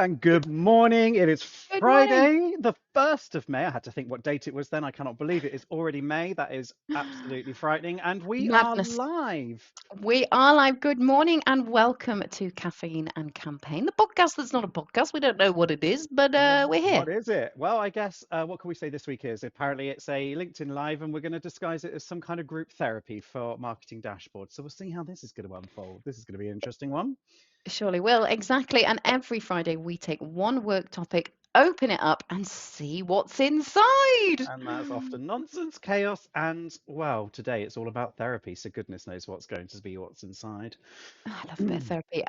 and good morning. It is Good morning. Friday, the 1st of May. I had to think what date it was then. I cannot believe it is already May. That is absolutely frightening. And we are Madness. live. We are live. Good morning and welcome to Caffeine and Campaign, the podcast that's not a podcast. We don't know what it is, but we're here. What is it? Well, I guess what can we say this week is apparently it's a LinkedIn Live and we're going to disguise it as some kind of group therapy for marketing dashboards. So we'll see how this is going to unfold. This is going to be an interesting one. Surely will. Exactly. And every Friday we take one work topic, open it up, and see what's inside. And that's often nonsense, chaos, and well, today it's all about therapy. So goodness knows what's going to be what's inside. I love a bit of therapy.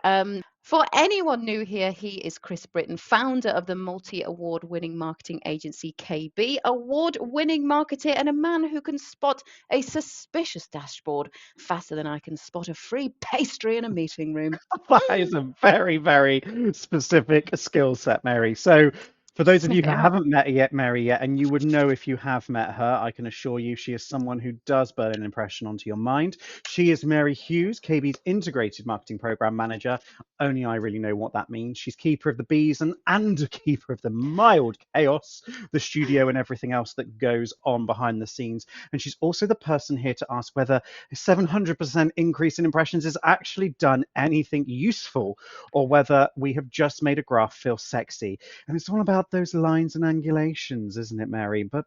For anyone new here, he is Chris Britton, founder of the multi-award winning marketing agency KB, award-winning marketer, and a man who can spot a suspicious dashboard faster than I can spot a free pastry in a meeting room. That is a very, very specific skill set, Mary. So, for those of you Sniff who it out. haven't met yet, Mary yet, and you would know if you have met her, I can assure you she is someone who does burn an impression onto your mind. She is Mary Hughes, KB's integrated marketing program manager. Only I really know what that means. She's keeper of the bees and keeper of the mild chaos, the studio, and everything else that goes on behind the scenes. And she's also the person here to ask whether a 700% increase in impressions has actually done anything useful, or whether we have just made a graph feel sexy. And it's all about those lines and angulations, isn't it, Mary? But,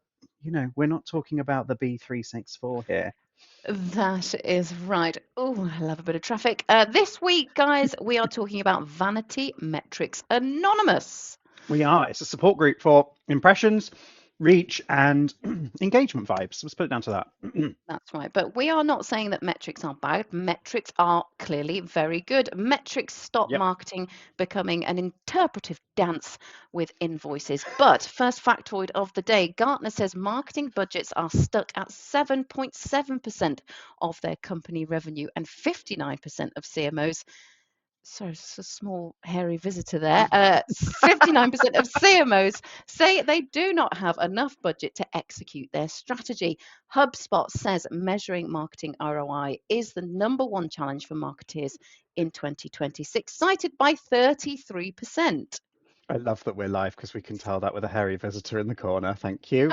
we're not talking about the B364 here. That is right. Oh, I love a bit of traffic. This week, guys, we are talking about Vanity Metrics Anonymous. We are. It's a support group for impressions, reach, and engagement vibes. Let's put it down to that. That's right. But we are not saying that metrics are bad. Metrics are clearly very good. Metrics stop Yep. marketing becoming an interpretive dance with invoices. But first factoid of the day, Gartner says marketing budgets are stuck at 7.7% of their company revenue, and 59% of CMOs. Sorry, it's a small hairy visitor there. 59% of CMOs say they do not have enough budget to execute their strategy. HubSpot says measuring marketing ROI is the number one challenge for marketeers in 2026, cited by 33%. I love that we're live because we can tell that with a hairy visitor in the corner. Thank you.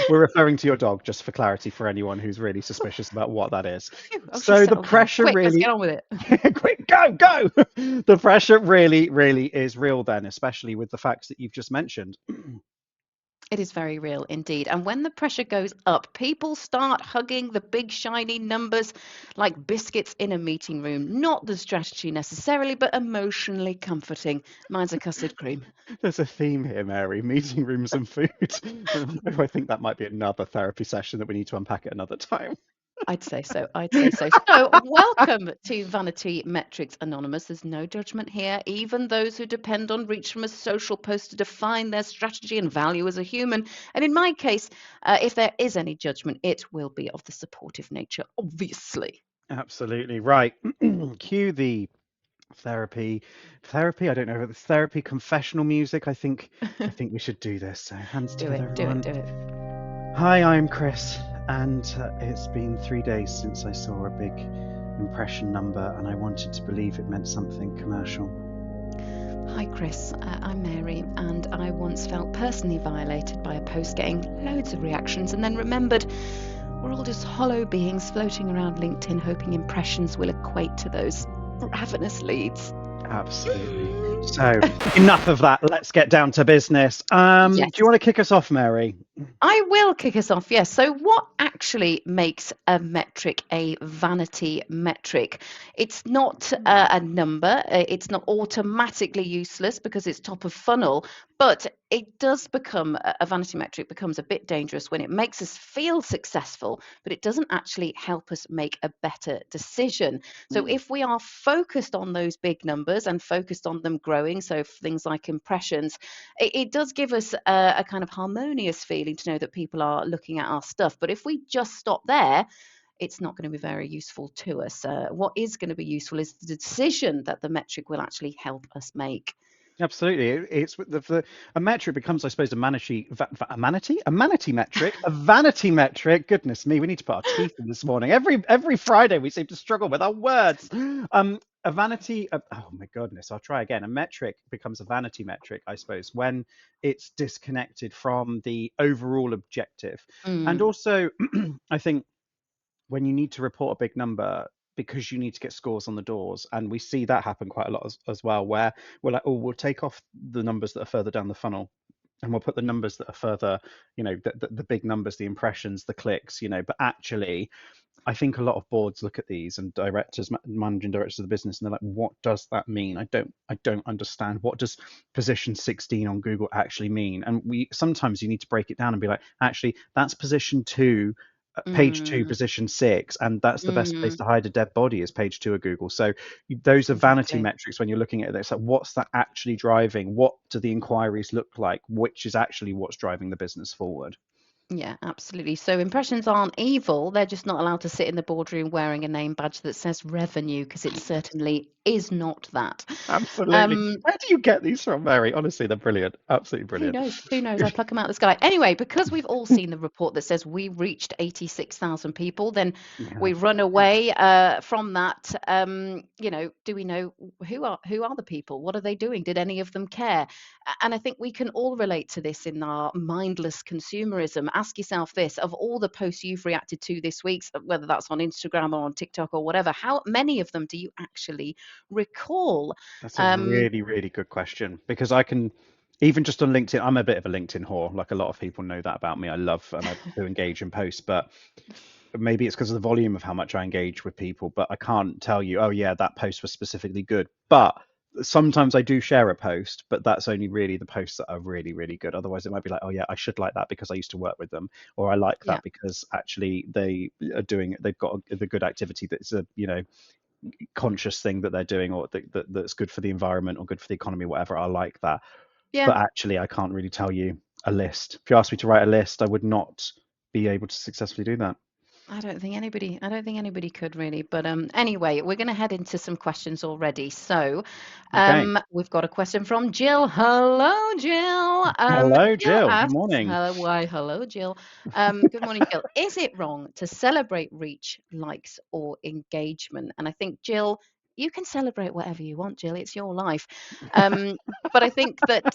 We're referring to your dog, just for clarity, for anyone who's really suspicious about what that is. Oh, she's So the settled down. pressure Quick, let's really, get on with it. quick, go. The pressure really, really is real then, especially with the facts that you've just mentioned. It is very real indeed. And when the pressure goes up, people start hugging the big shiny numbers like biscuits in a meeting room. Not the strategy necessarily, but emotionally comforting. Mine's a custard cream. There's a theme here, Mary, meeting rooms and food. I think that might be another therapy session that we need to unpack at another time. I'd say so. I'd say so. So, welcome to Vanity Metrics Anonymous. There's no judgment here. Even those who depend on reach from a social post to define their strategy and value as a human. And in my case, if there is any judgment, it will be of the supportive nature, obviously. Absolutely right. Cue the therapy. I don't know if it's therapy confessional music. I think we should do this. So hands Do together, it. Do everyone. it. Do it. Hi, I'm Chris, and it's been 3 days since I saw a big impression number, and I wanted to believe it meant something commercial. Hi, Chris. I'm Mary, and I once felt personally violated by a post getting loads of reactions and then remembered we're all just hollow beings floating around LinkedIn hoping impressions will equate to those ravenous leads. Absolutely. So enough of that. Let's get down to business. Yes. Do you want to kick us off, Mary? I will kick us off, yes. So what actually makes a metric a vanity metric? It's not a number. It's not automatically useless because it's top of funnel, but it does become, a vanity metric becomes a bit dangerous when it makes us feel successful, but it doesn't actually help us make a better decision. So if we are focused on those big numbers and focused on them growing, so things like impressions, it does give us a kind of harmonious feeling to know that people are looking at our stuff. But if we just stop there, it's not going to be very useful to us. What is going to be useful is the decision that the metric will actually help us make. Absolutely. It's a metric becomes, I suppose, a manatee metric, a vanity metric. Goodness me, we need to put our teeth in this morning. Every Friday we seem to struggle with our words. A vanity. Oh my goodness, I'll try again. A metric becomes a vanity metric, I suppose, when it's disconnected from the overall objective. And Mm, also, I think when you need to report a big number because you need to get scores on the doors, and we see that happen quite a lot as well, where we're like, oh, we'll take off the numbers that are further down the funnel and we'll put the numbers that are further, the big numbers, the impressions, the clicks, but actually I think a lot of boards look at these and directors, managing directors of the business, and they're like, what does that mean? I don't understand. What does position 16 on Google actually mean? And we sometimes you need to break it down and be like, actually, that's position two, page two, mm, position six, and that's the best place mm, to hide a dead body is page two of Google. So those are vanity exactly. metrics when you're looking at it. It's like, what's that actually driving? What do the inquiries look like? Which is actually what's driving the business forward? Yeah, absolutely. So impressions aren't evil. They're just not allowed to sit in the boardroom wearing a name badge that says revenue, because it certainly is not that. Absolutely. Um, Where do you get these from, Mary? Honestly, they're brilliant. Absolutely Who brilliant. knows? Who knows? I pluck them out of the sky. Anyway, because we've all seen the report that says we reached 86,000 people, then Yeah. we run away from that. Do we know who are the people? What are they doing? Did any of them care? And I think we can all relate to this in our mindless consumerism. Ask yourself this: of all the posts you've reacted to this week, whether that's on Instagram or on TikTok or whatever, how many of them do you actually recall? That's a Um, really, really good question because I can, even just on LinkedIn, I'm a bit of a LinkedIn whore. Like a lot of people know that about me. I love and I do engage in posts, but maybe it's because of the volume of how much I engage with people, but I can't tell you, oh yeah, that post was specifically good. But sometimes I do share a post, but that's only really the posts that are really, really good. Otherwise, it might be like, oh yeah, I should like that because I used to work with them, or I like yeah. that because actually they've got the good activity that's a, conscious thing that they're doing, or that's good for the environment or good for the economy, whatever. I like that. Yeah. But actually, I can't really tell you a list. If you asked me to write a list, I would not be able to successfully do that. I don't think anybody could really. But anyway, we're going to head into some questions already. So, Okay. we've got a question from Jill. Hello, Jill. Hello, Jill Jill. Good asks, morning. hello, Jill. Good morning, Jill. Is it wrong to celebrate reach, likes, or engagement? And I think, Jill, you can celebrate whatever you want, Jill. It's your life. Um, but I think that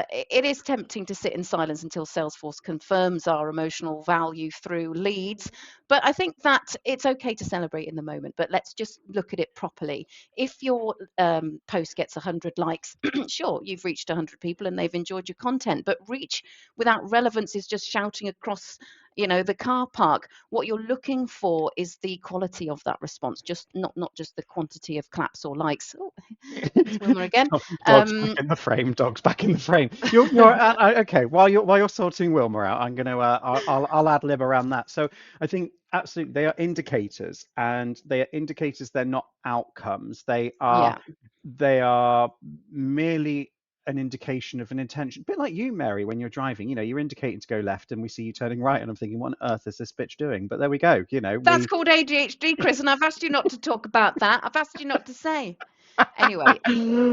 it is tempting to sit in silence until Salesforce confirms our emotional value through leads. But I think that it's okay to celebrate in the moment, but let's just look at it properly. If your post gets 100 likes, sure, you've reached 100 people and they've enjoyed your content, but reach without relevance is just shouting across the car park. What you're looking for is the quality of that response, just not just the quantity of claps or likes. Oh, there's Wilma again. Dog's back um in the frame. Dog's back in the frame. You're okay. While you're sorting Wilma out, I'm gonna I'll ad lib around that. So I think absolutely they are indicators, and they are indicators. They're not outcomes. yeah, They are merely an indication of an intention. A bit like you, Mary, when you're driving. You're indicating to go left, and we see you turning right, and I'm thinking, what on earth is this bitch doing? But there we go. that's We. called ADHD, Chris, and I've asked you not to talk about that. I've asked you not to say. Anyway,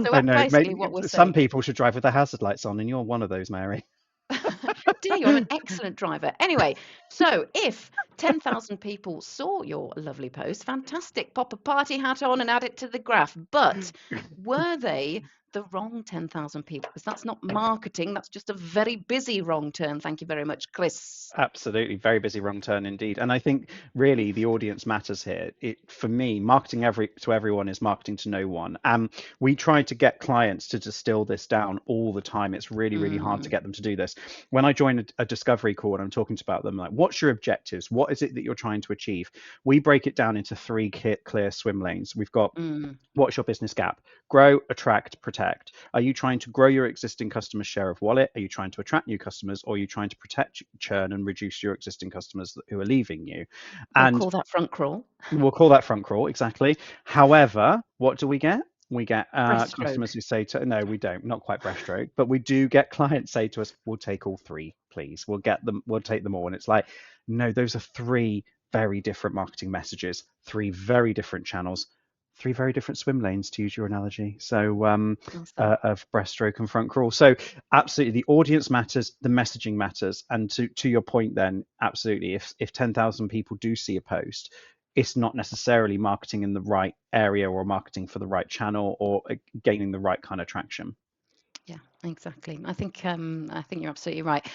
so I know. basically Maybe what we're some saying. people should drive with their hazard lights on, and you're one of those, Mary. How dare you? I'm an excellent driver. Anyway, so if 10,000 people saw your lovely post, fantastic. Pop a party hat on and add it to the graph. But were they the wrong 10,000 people? Because that's not marketing. That's just a very busy wrong turn. Thank you very much, Chris. Absolutely, very busy wrong turn indeed. And I think really the audience matters here. For me, marketing to everyone is marketing to no one. We try to get clients to distill this down all the time. It's really, really hard to Mm, get them to do this. When I join a discovery call and I'm talking about them, like, what's your objectives? What is it that you're trying to achieve? We break it down into three clear swim lanes. We've got, mm. what's your business gap? Grow, attract, protect. Are you trying to grow your existing customers' share of wallet? Are you trying to attract new customers? Or are you trying to protect churn and reduce your existing customers who are leaving you? We'll And call that front crawl. we'll call that front crawl, exactly. However, what do we get? We get Breaststroke. customers who say to, no, we don't, not quite breaststroke, but we do get clients say to us, we'll take all three, please. We'll take them all. And it's like, no, those are three very different marketing messages, three very different channels three very different swim lanes, to use your analogy. So Awesome. of breaststroke and front crawl. So absolutely, the audience matters, the messaging matters, and to your point, then absolutely, if 10,000 people do see a post, it's not necessarily marketing in the right area or marketing for the right channel or gaining the right kind of traction. Yeah, exactly. I think you're absolutely right.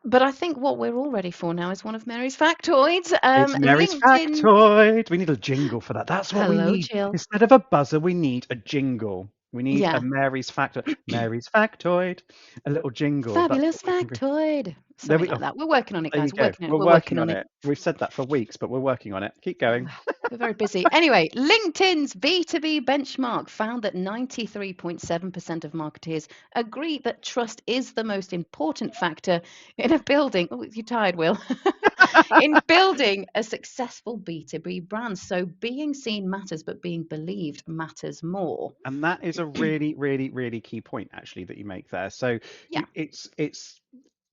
But I think what we're all ready for now is one of Mary's factoids. It's Mary's LinkedIn. factoid. We need a jingle for that. That's what we Hello, need. Jill. Instead of a buzzer, we need a jingle. We need a Yeah, Mary's factoid. Mary's factoid. A little jingle. That's what fabulous we can bring. factoid. There Something we like go. that. We're working on it, There you guys. go. We're We're working working on on it. it. We've said that for weeks, but we're working on it. Keep going. Well, we're very busy. Anyway, LinkedIn's B2B benchmark found that 93.7% of marketers agree that trust is the most important factor in a building. Oh, you're tired, Will. In building a successful B2B brand. So being seen matters, but being believed matters more. And that is a really, really, really key point actually that you make there. So Yeah, it's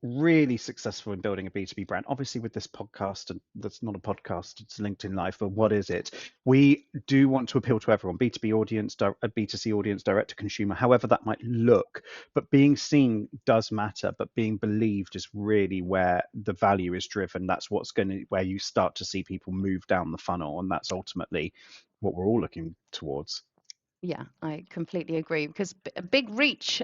really successful in building a B2B brand. Obviously, with this podcast, and that's not a podcast, it's LinkedIn Live, but what is it? We do want to appeal to everyone, B2B audience, a B2C audience, direct to consumer, however that might look. But being seen does matter, but being believed is really where the value is driven. That's where you start to see people move down the funnel. And that's ultimately what we're all looking towards. yeah, I completely agree because a big reach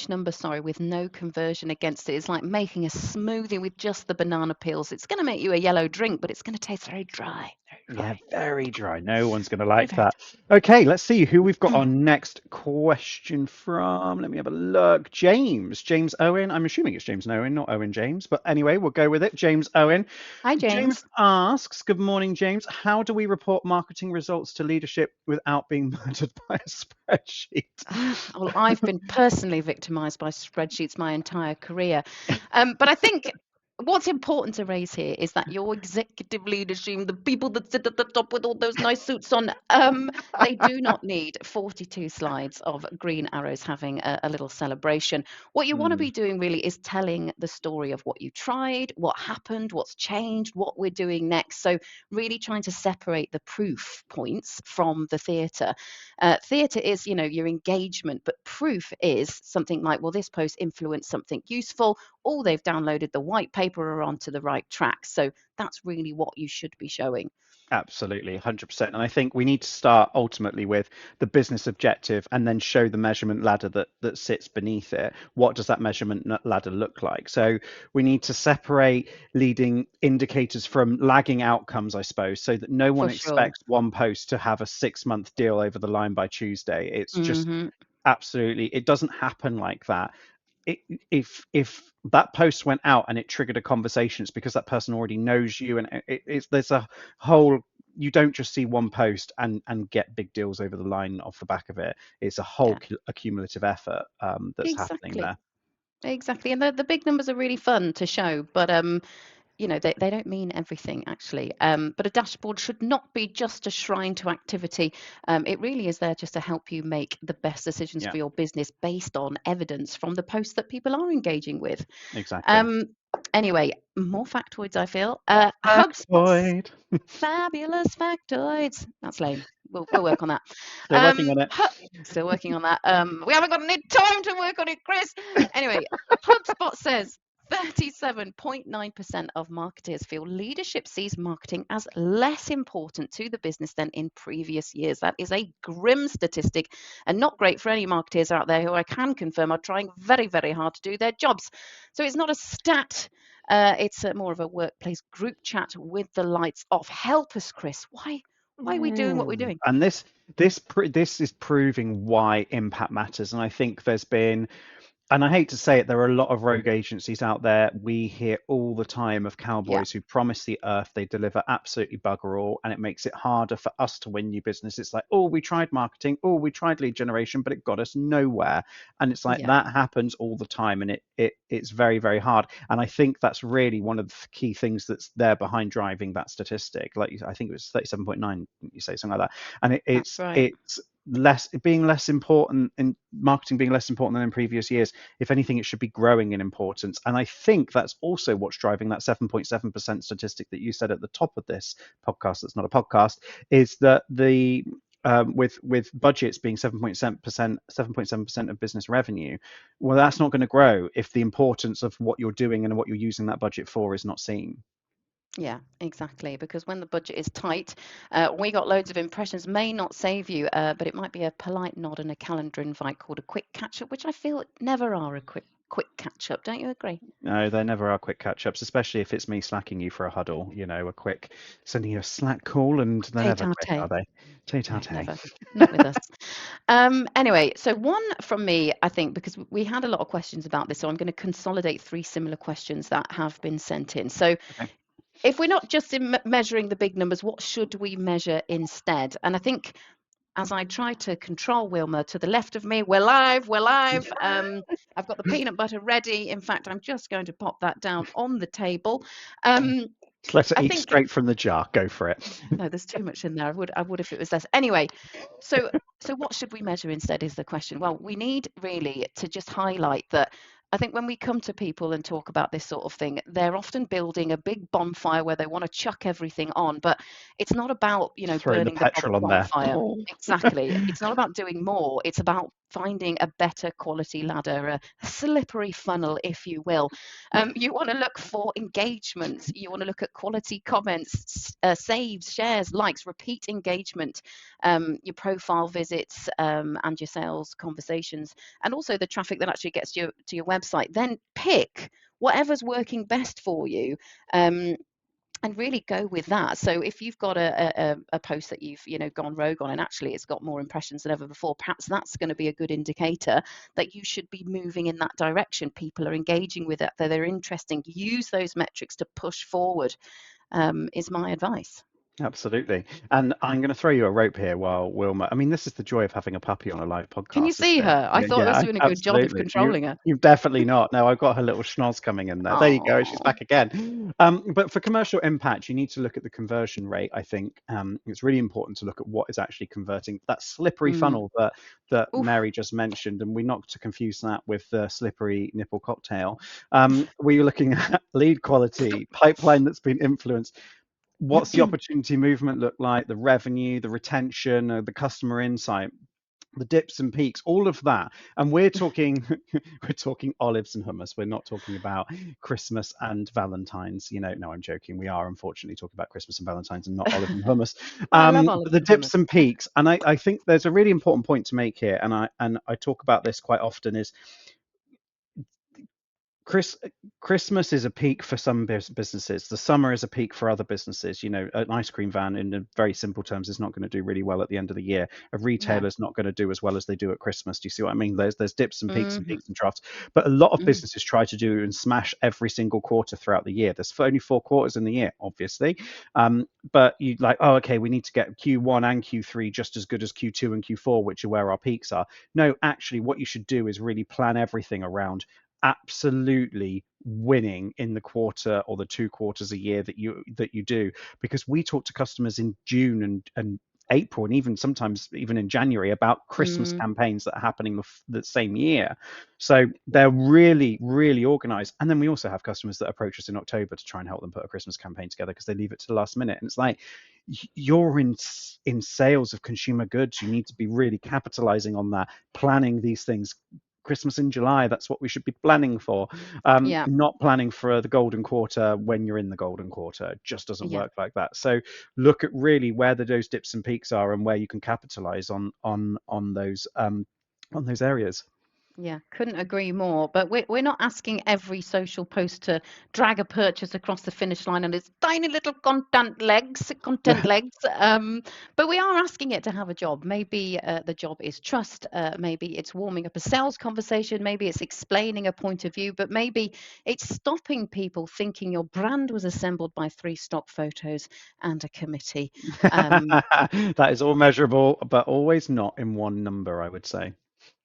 number, sorry, with no conversion against it is like making a smoothie with just the banana peels. It's going to make you a yellow drink, but it's going to taste very dry, very Yeah, dry, very dry. No one's going to very, like very that. Okay, let's see who we've got our next question from. Let me have a look. James Owen. I'm assuming it's James Owen, not Owen James. But anyway, we'll go with it. James Owen. Hi, James James. asks, good morning, James. How do we report marketing results to leadership without being murdered by a spreadsheet? Well, I've been personally victimized by spreadsheets my entire career. But I think what's important to raise here is that your executive leadership, the people that sit at the top with all those nice suits on, they do not need 42 slides of green arrows having a little celebration. What you want to Mm, be doing really is telling the story of what you tried, what happened, what's changed, what we're doing next. So, really trying to separate the proof points from the theatre. Theatre is, your engagement, but proof is something like, well, this post influenced something useful, or they've downloaded the white paper or onto the right track. So that's really what you should be showing. absolutely, 100%. And I think we need to start ultimately with the business objective and then show the measurement ladder that sits beneath it. What does that measurement ladder look like? So we need to separate leading indicators from lagging outcomes, I suppose, so that no one For sure. expects one post to have a 6-month deal over the line by Tuesday. It's just Hmm. absolutely, it doesn't happen like that. If that post went out and it triggered a conversation, it's because that person already knows you, and there's a whole. You don't just see one post and get big deals over the line off the back of it. It's a whole Yeah, accumulative effort that's happening exactly. there. Exactly. And the big numbers are really fun to show, but they don't mean everything actually. But a dashboard should not be just a shrine to activity. It really is there just to help you make the best decisions Yeah, for your business based on evidence from the posts that people are engaging with. exactly. Um, anyway, more factoids, I feel. HubSpot's Factoid. fabulous factoids. That's lame. We'll work on that. Still working on it. Hu- Still working on that. We haven't got any time to work on it, Kris. Anyway, HubSpot says 37.9% of marketers feel leadership sees marketing as less important to the business than in previous years. That is a grim statistic and not great for any marketers out there who I can confirm are trying very, very hard to do their jobs. So it's not a stat. It's more of a workplace group chat with the lights off. Help us, Kris. Why are we doing what we're doing? And this is proving why impact matters. And I think there's been, and I hate to say it, there are a lot of rogue agencies out there. We hear all the time of Yeah, cowboys who promise the earth, they deliver absolutely bugger all, and it makes it harder for us to win new business. It's like, oh, we tried marketing, oh, we tried lead generation, but it got us nowhere. And it's like yeah, that happens all the time, and it's very, very hard. And I think that's really one of the key things that's there behind driving that statistic. Like I think it was 37.9, you say something like that, and that's right. less important, in marketing being less important than in previous years. If anything, it should be growing in importance. And I think that's also what's driving that 7.7% statistic that you said at the top of this podcast. That's not a podcast. Is that the with budgets being 7.7% of business revenue, well, that's not going to grow if the importance of what you're doing and what you're using that budget for is not seen. Yeah, exactly. Because when the budget is tight, we got loads of impressions may not save you, but it might be a polite nod and a calendar invite called a quick catch up, which I feel never are a quick catch up. Don't you agree? No, there never are quick catch-ups, especially if it's me slacking you for a huddle, a quick sending you a Slack call, and they're never quick, are Tete-a-tete. they? No, Tete-a-tete. never. Not with us. Anyway, so one from me, I think, because we had a lot of questions about this, so I'm going to consolidate three similar questions that have been sent in. So Okay. if we're not just in measuring the big numbers, what should we measure instead? And I think as I try to control Wilma to the left of me, we're live, we're live. I've got the peanut butter ready. In fact, I'm just going to pop that down on the table. Just let it I eat think straight from the jar. Go for it. no, there's too much in there. I would if it was less. Anyway, so what should we measure instead is the question. Well, we need really to just highlight that I think when we come to people and talk about this sort of thing, they're often building a big bonfire where they want to chuck everything on, but it's not about, Throwing the burning the petrol on there. bonfire. Exactly. It's not about doing more. It's about finding a better quality ladder, a slippery funnel, if you will. You want to look for engagements. You want to look at quality comments, saves, shares, likes, repeat engagement, your profile visits, and your sales conversations, and also the traffic that actually gets you to your website. Then pick whatever's working best for you. And really go with that. So if you've got a post that you've gone rogue on and actually it's got more impressions than ever before, perhaps that's going to be a good indicator that you should be moving in that direction. People are engaging with it, that they're interesting. Use those metrics to push forward, is my advice. Absolutely. And I'm going to throw you a rope here while Wilma. I mean, this is the joy of having a puppy on a live Can you podcast, isn't see it? her? I Yeah, thought I was yeah, doing a good job of absolutely. controlling her. You've definitely not. No, I've got her little schnoz coming in there. There you go. She's Oh. back again. But for commercial impact, you need to look at the conversion rate. I think it's really important to look at what is actually converting. That slippery Mm. funnel that Oof. Mary just mentioned, and we're not to confuse that with the slippery nipple cocktail. We're looking at lead quality, pipeline that's been influenced. What's the opportunity movement look like, the revenue, the retention, the customer insight, the dips and peaks, all of that. And we're talking we're talking olives and hummus. We're not talking about Christmas and Valentine's. No, I'm joking. We are unfortunately talking about Christmas and Valentine's and not olives and hummus. I love But olives the and hummus. dips and peaks, and I think there's a really important point to make here, and I talk about this quite often, is Chris, Christmas is a peak for some businesses. The summer is a peak for other businesses. An ice cream van, in very simple terms, is not going to do really well at the end of the year. A Yeah. retailer's not going to do as well as they do at Christmas. Do you see what I mean? There's dips and peaks and Hmm. peaks and troughs. But a lot of Hmm. businesses try to do and smash every single quarter throughout the year. There's only 4 quarters in the year, obviously. But you like, oh, okay, we need to get Q1 and Q3 just as good as Q2 and Q4, which are where our peaks are. No, actually, what you should do is really plan everything around absolutely winning in the quarter or the 2 quarters a year that you do, because we talk to customers in June and April, and even sometimes even in January, about Christmas Mm. campaigns that are happening the same year. So they're really, really organized. And then we also have customers that approach us in October to try and help them put a Christmas campaign together because they leave it to the last minute. And it's like, you're in sales of consumer goods. You need to be really capitalizing on that, planning these things. Christmas in July, that's what we should be planning for. Yeah. Not planning for the golden quarter when you're in the golden quarter. It just doesn't Yeah. work like that. So look at really where those dips and peaks are and where you can capitalize on those areas. Yeah, couldn't agree more. But we're not asking every social post to drag a purchase across the finish line and its tiny little content legs. But we are asking it to have a job. Maybe the job is trust. Maybe it's warming up a sales conversation. Maybe it's explaining a point of view. But maybe it's stopping people thinking your brand was assembled by 3 stock photos and a committee. Um, That is all measurable, but always not in one number, I would say.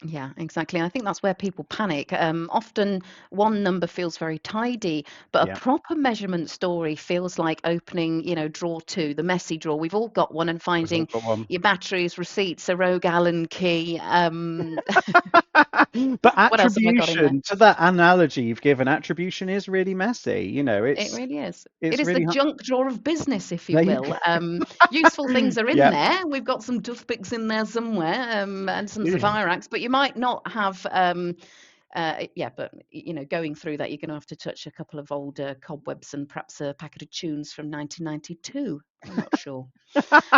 Yeah, exactly. I think that's where people panic. Often one number feels very tidy, but a Yeah, proper measurement story feels like opening, drawer two, the messy drawer. We've all got one, and we've all finding got one. your batteries, receipts, a rogue Allen key. But What else have I got in there? attribution, to that analogy you've given, attribution is really messy. It really is. It it's is the really junk drawer of business, if you there you will. Useful things are in yeah. there. We've got some toothpicks in there somewhere, and some Sapphire Acts, but you might not have. Yeah, but going through that, you're going to have to touch a couple of old cobwebs and perhaps a packet of tunes from 1992. I'm not sure.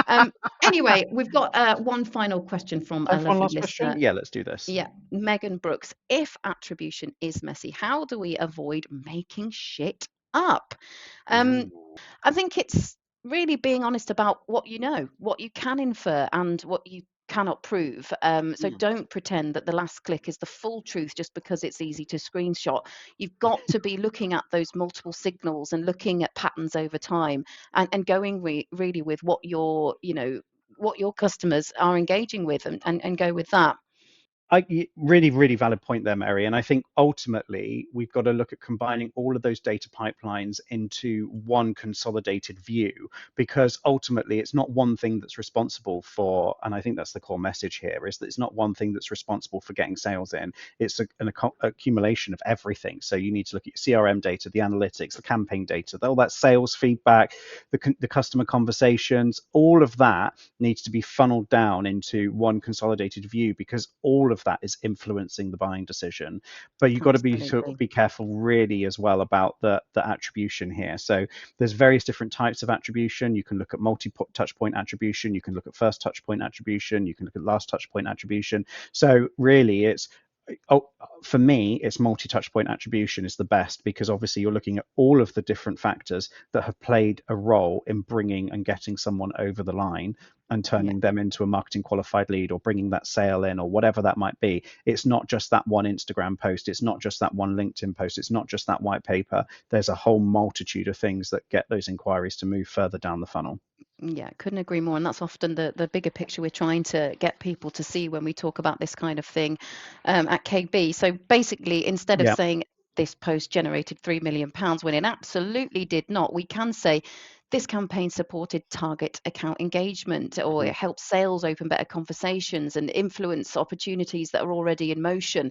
Um, anyway, we've got one final question from Time a for one lovely last question. listener. Yeah, let's do this. Yeah, Megan Brooks. If attribution is messy, how do we avoid making shit up? Um, Ooh. I think it's really being honest about what you know, what you can infer, and what you cannot prove. So Mm. don't pretend that the last click is the full truth just because it's easy to screenshot. You've got to be looking at those multiple signals and looking at patterns over time, and going really with what what your customers are engaging with, and go with that. Really, really valid point there, Mary. And I think ultimately we've got to look at combining all of those data pipelines into one consolidated view, because ultimately it's not one thing that's responsible for, and I think that's the core message here, is that it's not one thing that's responsible for getting sales in. It's an accumulation of everything. So you need to look at your CRM data, the analytics, the campaign data, all that sales feedback, the customer conversations, all of that needs to be funneled down into one consolidated view, because all of that is influencing the buying decision. But you've got to Absolutely. be careful really as well about the attribution here. So there's various different types of attribution. You can look at multi touch point attribution, you can look at first touch point attribution, you can look at last touch point attribution. So really it's for me, it's multi-touch point attribution is the best, because obviously you're looking at all of the different factors that have played a role in bringing and getting someone over the line and Yeah. turning them into a marketing qualified lead, or bringing that sale in, or whatever that might be. It's not just that one Instagram post. It's not just that one LinkedIn post. It's not just that white paper. There's a whole multitude of things that get those inquiries to move further down the funnel. Yeah, couldn't agree more. And that's often the bigger picture we're trying to get people to see when we talk about this kind of thing at KB. So basically, instead of Yeah. saying this post generated £3 million when it absolutely did not, we can say this campaign supported target account engagement, or Mhm. it helped sales open better conversations and influence opportunities that are already in motion.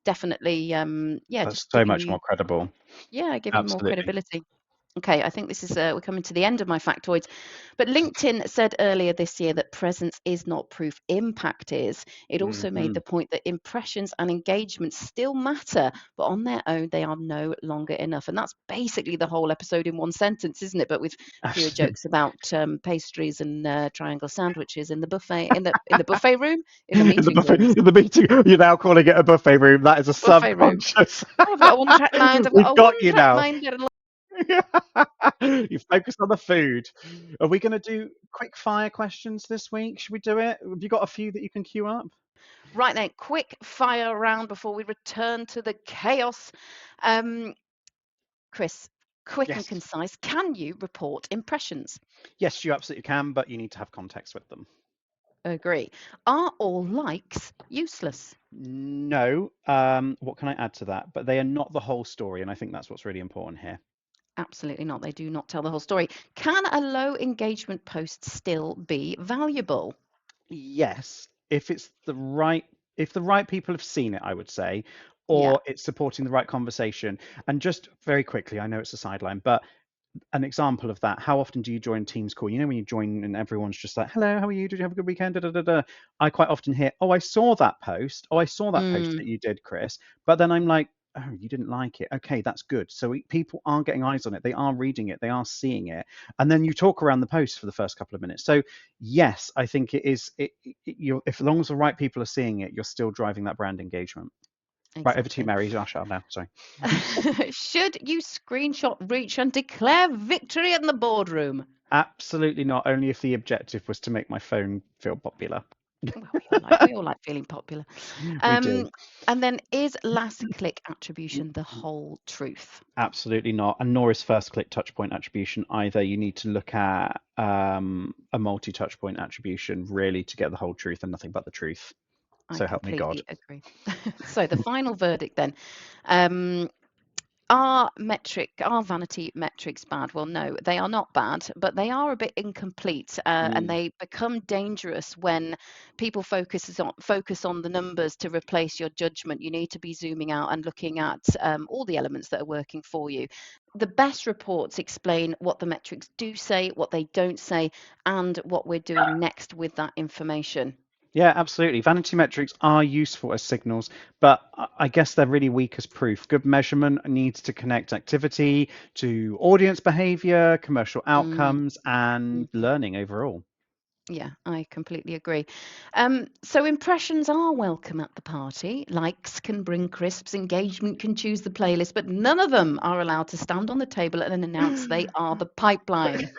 Definitely, yeah, That's just so giving much you, more credible. yeah, giving more Absolutely. credibility. Okay, I think this is we're coming to the end of my factoids. But LinkedIn said earlier this year that presence is not proof, impact is. It also made Hmm. the point that impressions and engagement still matter, but on their own, they are no longer enough. And that's basically the whole episode in one sentence, isn't it? But with fewer Absolutely. jokes about pastries and triangle sandwiches in the buffet, in the buffet room, in the meeting rooms, In the meeting, you're now calling it a buffet room. That is a buffet room. subconscious. Oh, I've got a one-track mind. I've got We've a got you one-track now. mind. You focus on the food. Are we going to do quick fire questions this week? Should we do it? Have you got a few that you can queue up? Right then, quick fire round before we return to the chaos. Um, Kris, quick and Yes. concise. Can you report impressions? Yes, you absolutely can, but you need to have context with them. Agree. Are all likes useless? No. What can I add to that? But they are not the whole story, and I think that's what's really important here. Absolutely not. They do not tell the whole story. Can a low engagement post still be valuable? Yes, if it's if the right people have seen it, I would say, Yeah. or it's supporting the right conversation. And just very quickly, I know it's a sideline, but an example of that, how often do you join Teams call? You know, when you join and everyone's just like, hello, how are you? Did you have a good weekend? Da, da, da, da. I quite often hear, oh, I saw that post. Oh, I saw that post Mm, that you did, Kris. But then I'm like, oh, you didn't like it. Okay, that's good. So people are getting eyes on it. They are reading it. They are seeing it. And then you talk around the post for the first couple of minutes. So yes, I think it is. You're, if as long as the right people are seeing it, you're still driving that brand engagement. Right, over to you, exactly. Mary. Josh, now. Sorry. Should you screenshot reach and declare victory in the boardroom? Absolutely not. Only if the objective was to make my phone feel popular. Well, we all like feeling popular. We do. Um, and then is last click attribution the whole truth? Absolutely not. And nor is first click touch point attribution either. You need to look at a multi touch point attribution really to get the whole truth and nothing but the truth. I So help me God. completely agree. So the final verdict then. Um, Are vanity metrics bad? Well, no, they are not bad, but they are a bit incomplete, and they become dangerous when people focus on the numbers to replace your judgment. You need to be zooming out and looking at all the elements that are working for you. The best reports explain what the metrics do say, what they don't say, and what we're doing next with that information. Yeah, absolutely. Vanity metrics are useful as signals, but I guess they're really weak as proof. Good measurement needs to connect activity to audience behavior, commercial Mm, outcomes, and mhm. learning overall. Yeah, I completely agree. So impressions are welcome at the party. Likes can bring crisps, engagement can choose the playlist, but none of them are allowed to stand on the table and announce they are the pipeline.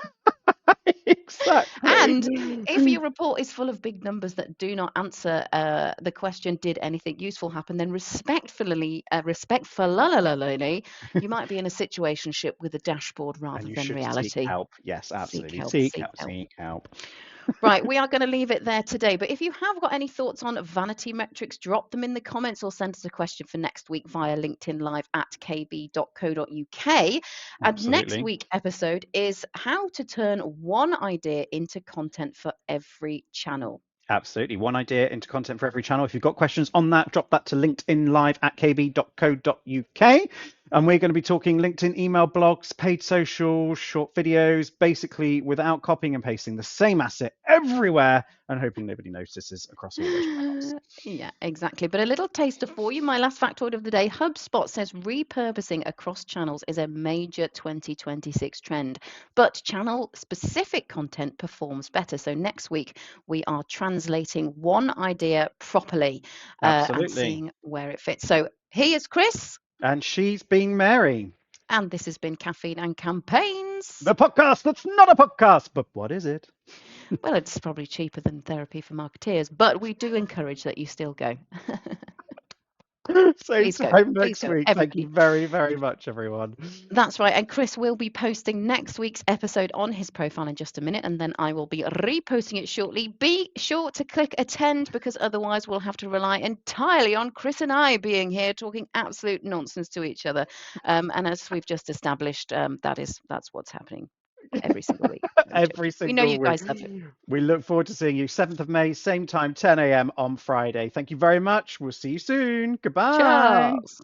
Exactly. And if your report is full of big numbers that do not answer the question, did anything useful happen, then respectfully, you might be in a situationship with a dashboard And rather you than should seek reality. help. Yes, Seek absolutely. help, Seek seek help, help. seek help. Right, we are going to leave it there today. But if you have got any thoughts on vanity metrics, drop them in the comments or send us a question for next week via LinkedIn Live at kb.co.uk. And next Absolutely. week's episode is how to turn one idea into content for every channel. Absolutely. One idea into content for every channel. If you've got questions on that, drop that to LinkedIn Live at kb.co.uk. And we're going to be talking LinkedIn email blogs, paid social, short videos, basically without copying and pasting the same asset everywhere and hoping nobody notices across all those channels. Yeah, exactly. But a little taster for you. My last factoid of the day, HubSpot says repurposing across channels is a major 2026 trend, but channel specific content performs better. So next week, we are translating one idea properly and Absolutely. seeing where it fits. So here's Kris, And she's been Mary, and this has been Caffeine and Campaigns. the podcast that's not a podcast. But what is it? Well, it's probably cheaper than therapy for marketeers, but we do encourage that you still go. Same Please go. time Please next go, week. Thank you everybody. very, very much, everyone. That's right. And Kris will be posting next week's episode on his profile in just a minute, and then I will be reposting it shortly. Be sure to click attend because otherwise we'll have to rely entirely on Kris and I being here talking absolute nonsense to each other. And as we've just established, that's what's happening every single week. No, I'm Every joking. We know single you week. guys love it. We look forward to seeing you 7th of May, same time, 10 a.m. on Friday. Thank you very much. We'll see you soon. Goodbye. Cheers.